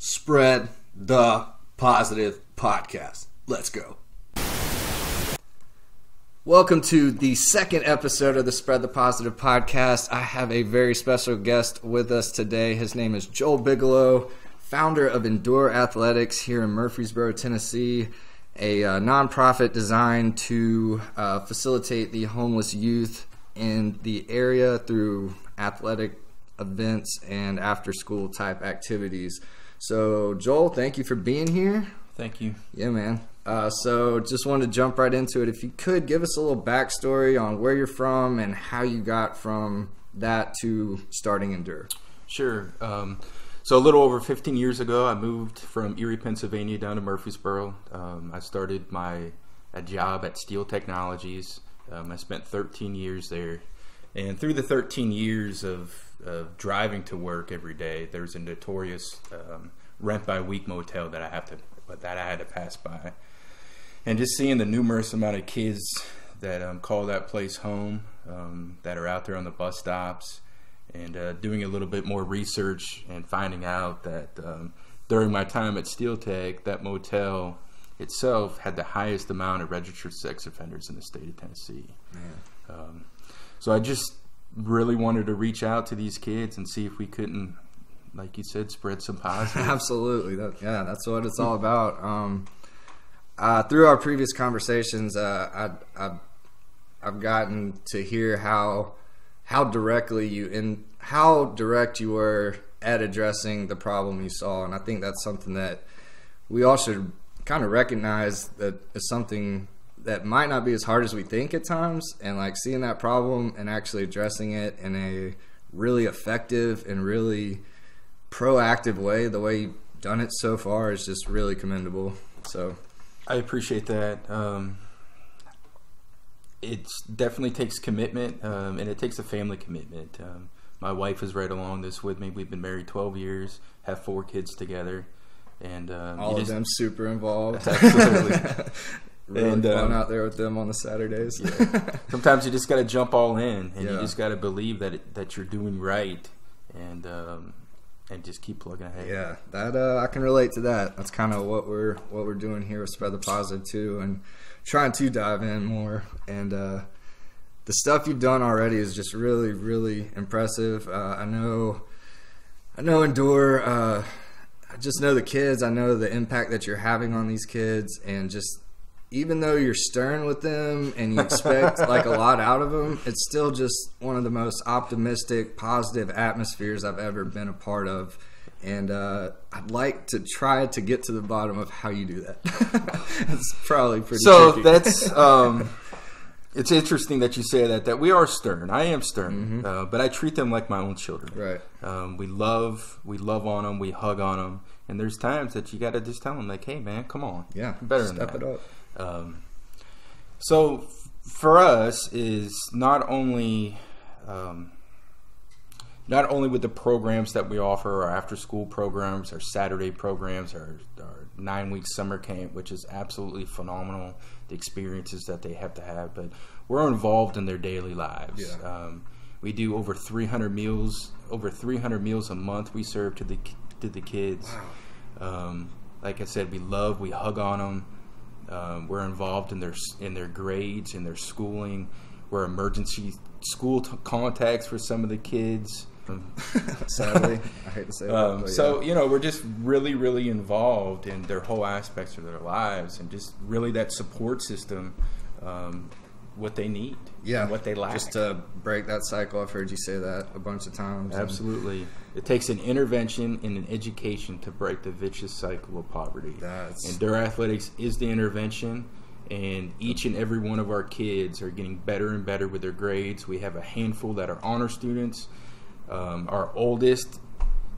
Spread the Positive Podcast. Let's go. Welcome to the second episode of the Spread the Positive Podcast. I have a very special guest with us today. His name is Joel Bigelow, founder of Endure Athletics here in Murfreesboro, Tennessee, a nonprofit designed to facilitate the homeless youth in the area through athletic events and after-school type activities. So, Joel, thank you for being here. Thank you. Yeah, man. So just wanted to jump right into it. If you could, give us a little backstory on where you're from and how you got from that to starting Endure. Sure. So a little over 15 years ago, I moved from Erie, Pennsylvania down to Murfreesboro. I started a job at Steel Technologies. I spent 13 years there. And through the 13 years of driving to work every day, there's a notorious rent-by-week motel that I had to pass by. And just seeing the numerous amount of kids that call that place home, that are out there on the bus stops, and doing a little bit more research and finding out that during my time at Steel Tech, that motel itself had the highest amount of registered sex offenders in the state of Tennessee. Man. So I just really wanted to reach out to these kids and see if we couldn't, like you said, spread some positive. Absolutely. That's what it's all about. Through our previous conversations, I've gotten to hear how direct you were at addressing the problem you saw, and I think that's something that we all should kind of recognize, that is something that might not be as hard as we think at times, and like seeing that problem and actually addressing it in a really effective and really proactive way, the way you've done it so far, is just really commendable. So I appreciate that. It definitely takes commitment, and it takes a family commitment. My wife is right along this with me. We've been married 12 years, have 4 kids together, and all of them super involved. Absolutely. Really fun out there with them on the Saturdays. Yeah. Sometimes you just got to jump all in, and you just got to believe that you're doing right, and just keep plugging ahead. Yeah, that I can relate to that. That's kind of what we're doing here with Spread the Positive too, and trying to dive in more. And the stuff you've done already is just really, really impressive. I know Endure. I just know the kids. I know the impact that you're having on these kids, and just even though you're stern with them and you expect like a lot out of them, it's still just one of the most optimistic, positive atmospheres I've ever been a part of. And I'd like to try to get to the bottom of how you do that. It's probably pretty tricky. That's it's interesting that you say that we are stern. I am stern, but I treat them like my own children. Right. We love on them, we hug on them, and there's times that you got to just tell them, like, hey man, come on, yeah, better than step that. it up. So for us is not only with the programs that we offer, our after school programs, our Saturday programs, our 9-week summer camp, which is absolutely phenomenal, the experiences that they have to have, but we're involved in their daily lives. Yeah. We do over 300 meals a month we serve to the kids. Wow. Like I said, we hug on them. We're involved in their grades, in their schooling. We're emergency school contacts for some of the kids. Sadly, I hate to say that. So, we're just really, really involved in their whole aspects of their lives, and just really that support system, what they need, and what they lack. Just to break that cycle. I've heard you say that a bunch of times. Absolutely. It takes an intervention and an education to break the vicious cycle of poverty. Endure Athletics is the intervention, and each and every one of our kids are getting better and better with their grades. We have a handful that are honor students. Our oldest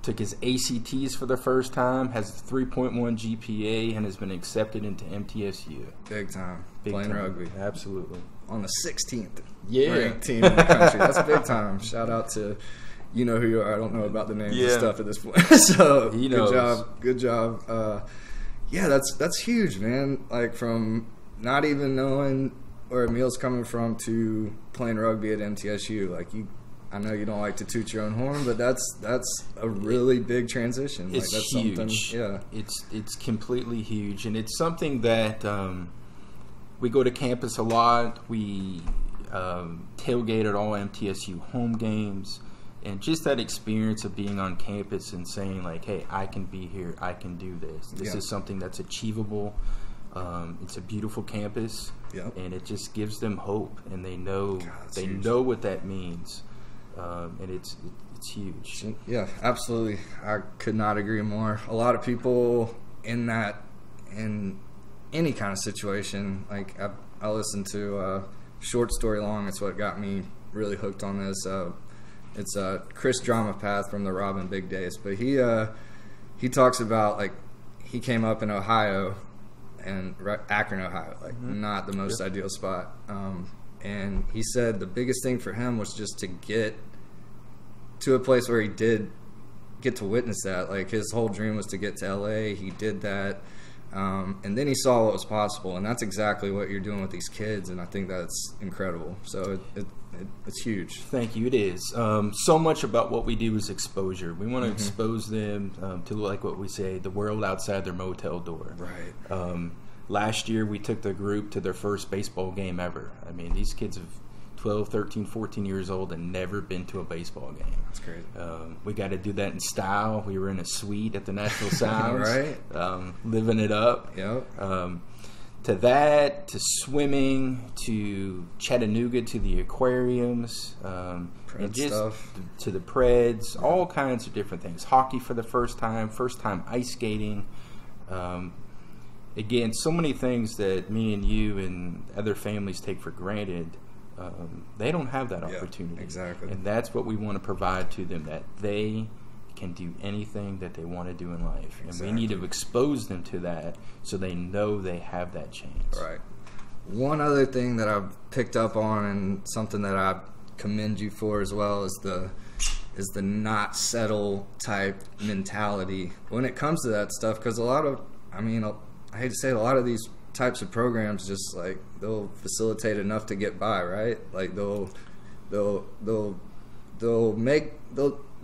took his ACTs for the first time, has a 3.1 GPA, and has been accepted into MTSU. Big time. Playing rugby. Absolutely. On the 16th ranked team in the country. That's big time. Shout out to, you know who you are. I don't know about the names and stuff at this point. So he knows. Good job. That's huge, man. Like, from not even knowing where a meal's coming from to playing rugby at MTSU. Like, I know you don't like to toot your own horn, but that's a really big transition. It's that's huge. Yeah, it's completely huge, and it's something that we go to campus a lot. We tailgate at all MTSU home games, and just that experience of being on campus and saying like, "Hey, I can be here. I can do this. This is something that's achievable." It's a beautiful campus, and it just gives them hope, and they know know what that means, and it's huge. Yeah, absolutely. I could not agree more. A lot of people in any kind of situation, like I listened to Short Story Long. It's what got me really hooked on this. It's Chris Dramapath from the Robin Big Days, but he talks about like he came up in Ohio. And Akron, Ohio, like not the most ideal spot. And he said the biggest thing for him was just to get to a place where he did get to witness that. Like his whole dream was to get to LA. He did that. And then he saw what was possible. And that's exactly what you're doing with these kids. And I think that's incredible. So it's huge. Thank you. It is. So much about what we do is exposure. We want to expose them to, like what we say, the world outside their motel door. Right. Last year, we took the group to their first baseball game ever. I mean, these kids have 12, 13, 14 years old and never been to a baseball game. That's crazy. We got to do that in style. We were in a suite at the Nashville Sounds. Right. Living it up. Yep. To that, to swimming, to Chattanooga, to the aquariums, and just stuff. To the Preds, all kinds of different things. Hockey for the first time ice skating. Again, so many things that me and you and other families take for granted. They don't have that opportunity. Exactly. And that's what we want to provide to them, that they can do anything that they want to do in life. Exactly. And we need to expose them to that so they know they have that chance. Right. One other thing that I've picked up on, and something that I commend you for as well, is the not settle type mentality when it comes to that stuff. Because I hate to say it, a lot of these types of programs just like they'll facilitate enough to get by, right? Like they'll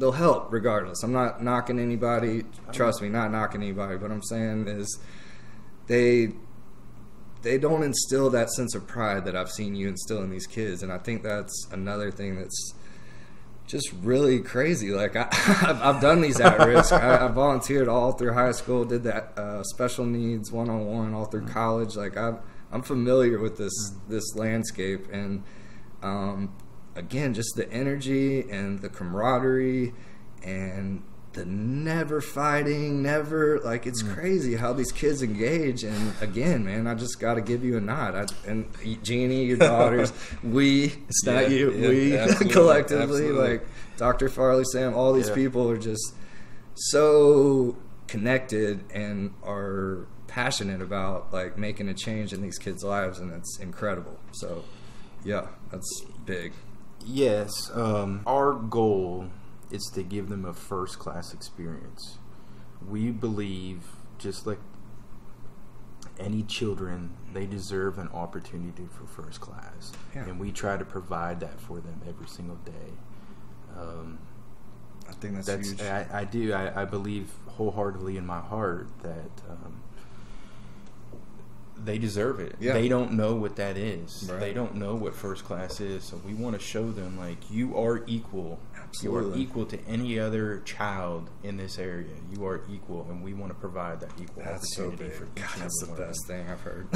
help regardless. I'm not knocking anybody. Trust me, not knocking anybody. What I'm saying is they don't instill that sense of pride that I've seen you instill in these kids, and I think that's another thing that's just really crazy. Like I've done these at risk. I volunteered all through high school, did that special needs 1-on-1 all through college. Like I'm familiar with this landscape, and again, just the energy and the camaraderie and the never fighting, like it's crazy how these kids engage. And again, man, I just got to give you a nod. And Jeannie, your daughters, it's not you, we collectively, like Dr. Farley, Sam, all these people are just so connected and are passionate about like making a change in these kids' lives, and it's incredible. So yeah, that's big. Yes, our goal is to give them a first-class experience. We believe, just like any children, they deserve an opportunity for first class, and we try to provide that for them every single day. I think that's huge. I do. I believe wholeheartedly in my heart that they deserve it. Yeah. They don't know what that is. Right. They don't know what first class is. So we want to show them, like, you are equal. Absolutely. You are equal to any other child in this area. You are equal, and we want to provide that equal opportunity for each and every That's the one. best thing I've heard.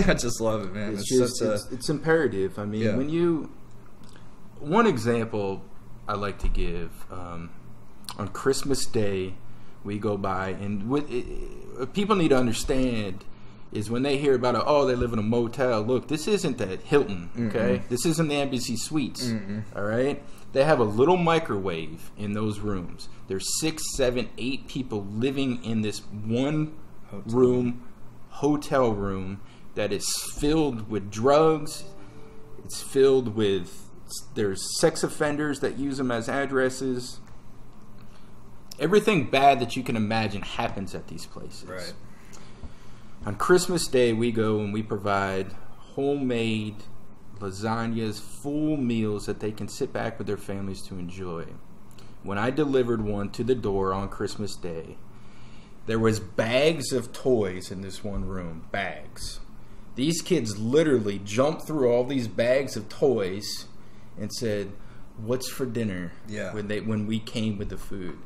I just love it, man. It's imperative. I mean, when one example I like to give, on Christmas Day, we go by, and what people need to understand is when they hear about they live in a motel. Look, this isn't the Hilton, okay? Mm-hmm. This isn't the Embassy Suites, all right? They have a little microwave in those rooms. There's 6, 7, 8 people living in this one hotel room that is filled with drugs. It's filled with, there's sex offenders that use them as addresses. Everything bad that you can imagine happens at these places. Right. On Christmas Day, we go and we provide homemade lasagnas, full meals that they can sit back with their families to enjoy. When I delivered one to the door on Christmas Day, there was bags of toys in this one room. Bags. These kids literally jumped through all these bags of toys and said, "What's for dinner?" Yeah. When we came with the food.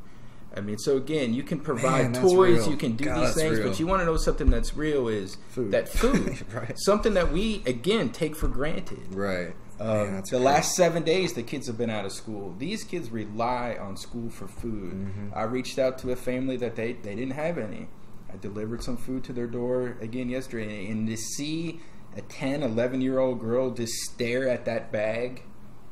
I mean, so again, you can provide Man, toys, real. you can do God, these things, real. but you want to know something that's real is Food. that food. Right. Something that we, again, take for granted. Right. Man, that's The great. last 7 days the kids have been out of school. These kids rely on school for food. Mm-hmm. I reached out to a family that they didn't have any. I delivered some food to their door again yesterday, and to see a 10, 11-year-old girl just stare at that bag,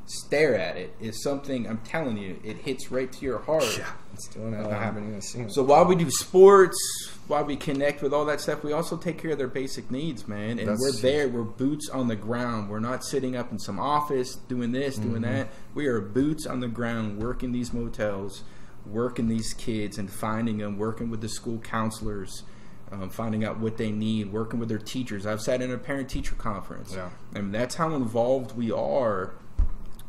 stare at it, is something, I'm telling you, it hits right to your heart. Yeah, it's doing it. I haven't even seen it. So while we do sports, while we connect with all that stuff, we also take care of their basic needs, man. And That's we're there. We're boots on the ground. We're not sitting up in some office doing this, doing that. We are boots on the ground, working these motels, working these kids and finding them, working with the school counselors, finding out what they need, working with their teachers. I've sat in a parent-teacher conference. Yeah. And that's how involved we are.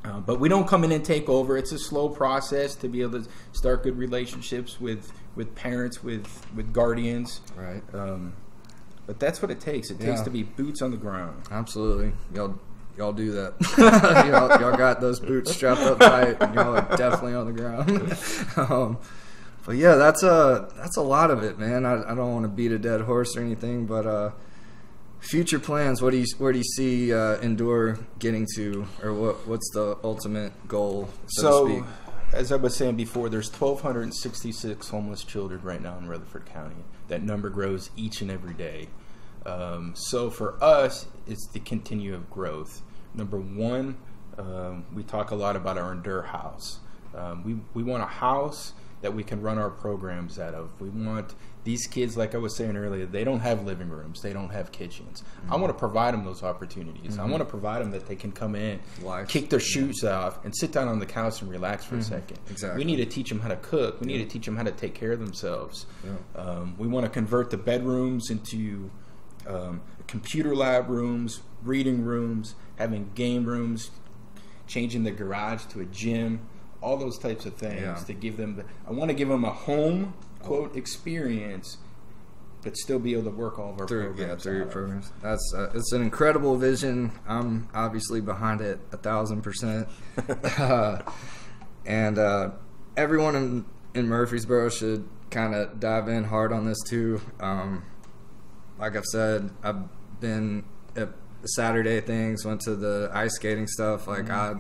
But we don't come in and take over. It's a slow process to be able to start good relationships with parents, with guardians. Right. But that's what it takes. It takes Yeah. to be boots on the ground. Absolutely. Y'all do that. y'all got those boots strapped up tight, and y'all are definitely on the ground. But yeah, that's a lot of it, man. I don't want to beat a dead horse or anything, but future plans. Where do you see Endure getting to, or what's the ultimate goal, so to speak? As I was saying before, there's 1,266 homeless children right now in Rutherford County. That number grows each and every day. So for us, it's the continue of growth. Number one, we talk a lot about our Endure house. We want a house that we can run our programs out of. We want these kids, like I was saying earlier, they don't have living rooms. They don't have kitchens. I want to provide them those opportunities. I want to provide them that they can come in, kick their shoes off, and sit down on the couch and relax for a second. Exactly. We need to teach them how to cook. We need to teach them how to take care of themselves. We want to convert the bedrooms into computer lab rooms, reading rooms, having game rooms, changing the garage to a gym, all those types of things to give them. I want to give them a home quote experience, but still be able to work all of our programs. Through your programs. That's it's an incredible vision. I'm obviously behind it 1,000%. And everyone in Murfreesboro should kind of dive in hard on this too. Like I've said, I've been at Saturday things, went to the ice skating stuff. Like I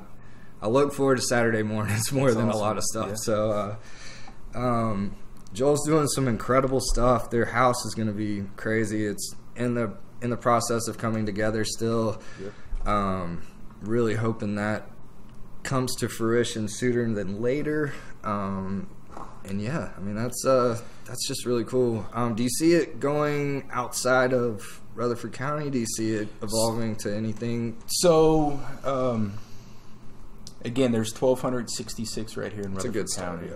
look forward to Saturday mornings more than a lot of stuff. So Joel's doing some incredible stuff. Their house is going to be crazy. It's in the process of coming together still. Really hoping that comes to fruition sooner than later. And yeah, I mean that's just really cool. Do you see it going outside of Rutherford County? Do you see it evolving to anything? So again, there's 1,266 right here in Rutherford County.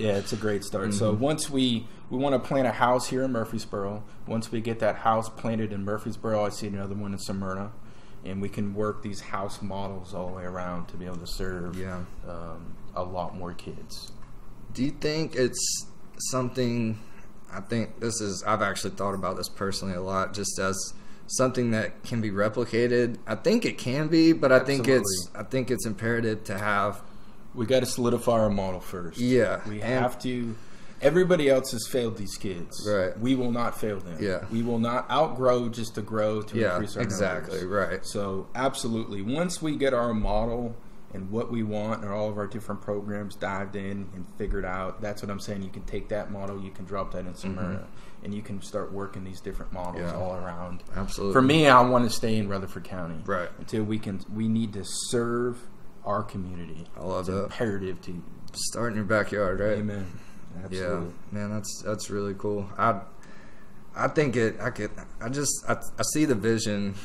Yeah, it's a great start. So once we want to plant a house here in Murfreesboro. Once we get that house planted in Murfreesboro, I see another one in Smyrna, and we can work these house models all the way around to be able to serve a lot more kids. Do you think it's something? I've actually thought about this personally a lot, just as something that can be replicated. I think it can be, but I think it's imperative to have. We got to solidify our model first. Yeah, we have to. Everybody else has failed these kids. Right. We will not fail them. Yeah. We will not outgrow just to grow to increase our exactly. numbers. Right. So absolutely, once we get our model and what we want and all of our different programs dived in and figured out, that's what I'm saying. You can take that model, you can drop that in Smyrna, and you can start working these different models all around. Absolutely. For me, I want to stay in Rutherford County. Right. Until we need to serve our community. I love that. It's imperative to start in your backyard, right? Amen. Absolutely. Yeah, man, that's really cool. I think I see the vision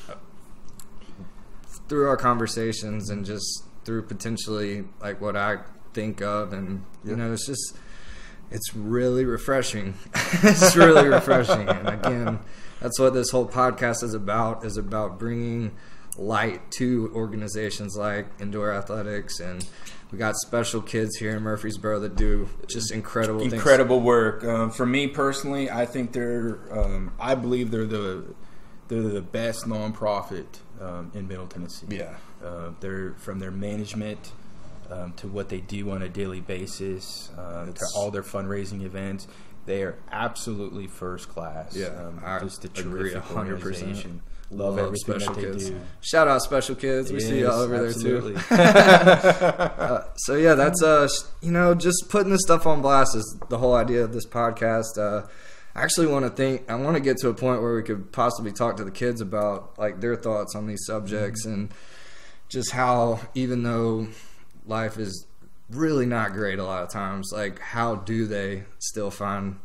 through our conversations and just through potentially like what I think of, and you know, it's really refreshing. It's really refreshing. And again, that's what this whole podcast is about bringing light to organizations like indoor athletics, and we got special kids here in Murfreesboro that do just incredible work. For me personally, I think I believe they're the best nonprofit in Middle Tennessee. Yeah, they're from their management to what they do on a daily basis, to all their fundraising events. They are absolutely first class. Yeah, just a terrific 100%. Organization. Love everything special that they kids. do. Shout out special kids. We see y'all over absolutely. there too. So yeah, that's just putting this stuff on blast is the whole idea of this podcast. I actually want to get to a point where we could possibly talk to the kids about like their thoughts on these subjects and just how, even though life is really not great a lot of times, like how do they still find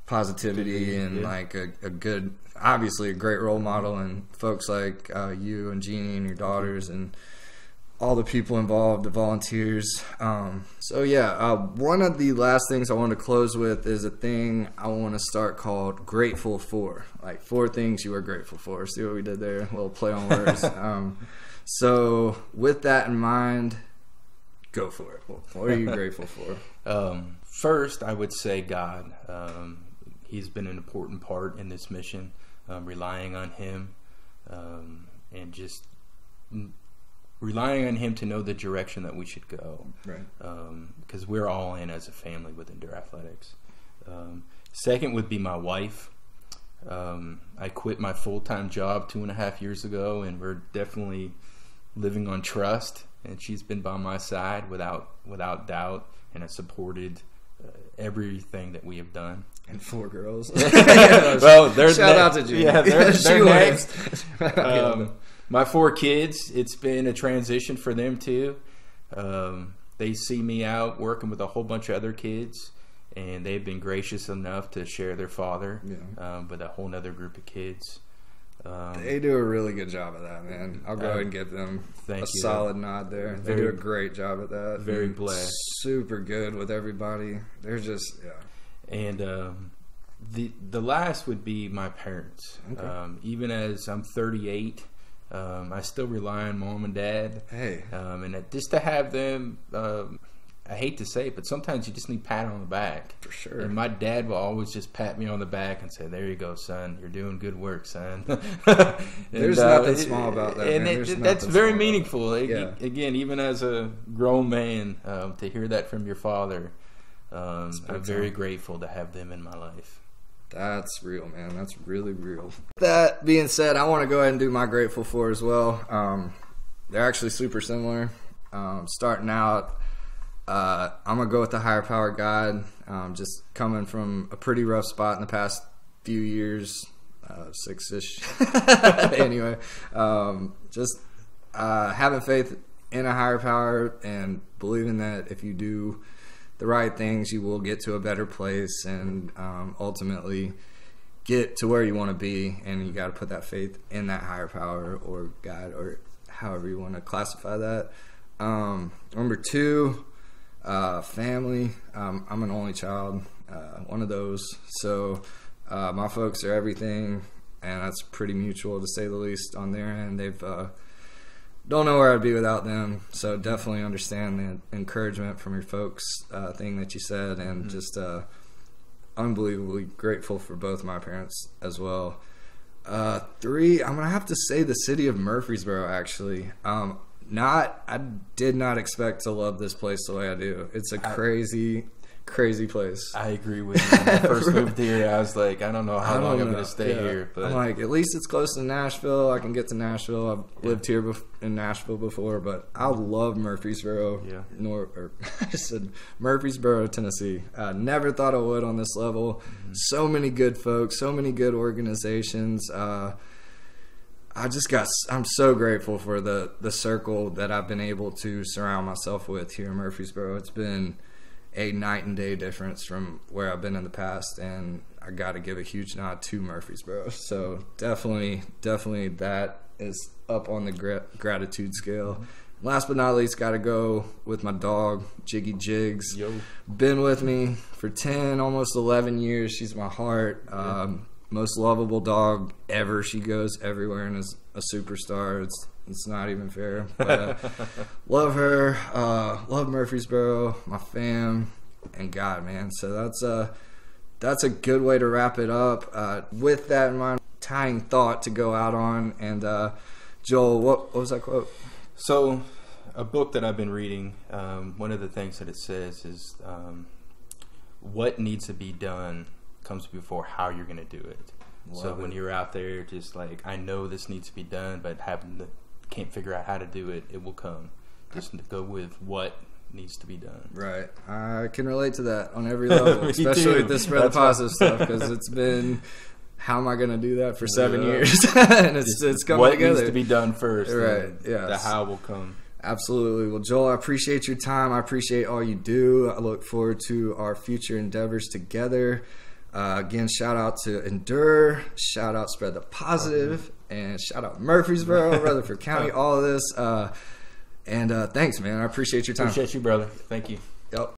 positivity and like a good, obviously a great role model, and folks like you and Jeannie and your daughters and all the people involved, the volunteers. One of the last things I want to close with is a thing I want to start called Grateful For. Like 4 things you are grateful for. See what we did there? A little play on words. So with that in mind, go for it. What are you grateful for? First, I would say God. He's been an important part in this mission, relying on Him, and just relying on Him to know the direction that we should go. Right. Because we're all in as a family with indoor athletics. Second would be my wife. I quit my full-time job 2.5 years ago, and we're definitely living on trust. And she's been by my side without doubt, and has supported everything that we have done. And 4 girls. Well, shout out to Judy. Yeah, they're next. My 4 kids, it's been a transition for them too. They see me out working with a whole bunch of other kids, and they've been gracious enough to share their father with a whole other group of kids. They do a really good job of that, man. I'll go ahead and give them solid nod there. They do a great job at that. Very blessed. Super good with everybody. They're just, And the last would be my parents. Okay. Even as I'm 38, I still rely on mom and dad. Hey. And just to have them, I hate to say it, but sometimes you just need a pat on the back. For sure. And my dad will always just pat me on the back and say, "There you go, son. You're doing good work, son." There's nothing small about that. And that's very meaningful. Again, even as a grown man, to hear that from your father, I'm very grateful to have them in my life. That's real, man. That's really real. That being said, I want to go ahead and do my grateful for as well. They're actually super similar. Starting out, I'm going to go with the higher power God. Just coming from a pretty rough spot in the past few years, 6-ish. Anyway, just having faith in a higher power and believing that if you do the right things, you will get to a better place and ultimately get to where you want to be. And you got to put that faith in that higher power or God or however you want to classify that. Number 2, family. I'm an only child, one of those. So my folks are everything, and that's pretty mutual to say the least on their end. They've don't know where I'd be without them. So definitely understand the encouragement from your folks thing that you said, and just unbelievably grateful for both my parents as well. 3, I'm gonna have to say the city of Murfreesboro. Actually, I did not expect to love this place the way I do. It's a crazy place. I agree with you. When I first moved here, I was like, I don't know how long I'm going to stay here. But I'm like, at least it's close to Nashville. I can get to Nashville. I've lived here in Nashville before, but I love Murfreesboro. I said Murfreesboro, Tennessee. I never thought I would on this level. Mm-hmm. So many good folks, so many good organizations. I'm so grateful for the circle that I've been able to surround myself with here in Murfreesboro. It's been a night and day difference from where I've been in the past, and I got to give a huge nod to Murfreesboro. So definitely that is up on the gratitude scale. Mm-hmm. Last but not least, got to go with my dog, Jiggy Jigs. Yo. Been with me for 10, almost 11 years. She's my heart. Most lovable dog ever. She goes everywhere and is a superstar. It's not even fair. But love her, love Murfreesboro, my fam, and God, man. So that's a good way to wrap it up. With that in mind, tying thought to go out on. And Joel, what was that quote? So, a book that I've been reading, one of the things that it says is what needs to be done comes before how you're going to do it. So when you're out there just like, I know this needs to be done, but can't figure out how to do it, it will come. Just go with what needs to be done. Right. I can relate to that on every level, especially with this spread the positive stuff, because it's been, how am I going to do that for 7 years? And it's coming what together. What needs to be done first. Right. Yeah. The how will come. Absolutely. Well, Joel, I appreciate your time. I appreciate all you do. I look forward to our future endeavors together. Again, shout out to Endure, shout out Spread the Positive, and shout out Murfreesboro, Rutherford County, all of this. And thanks, man. I appreciate your time. Appreciate you, brother. Thank you. Yep.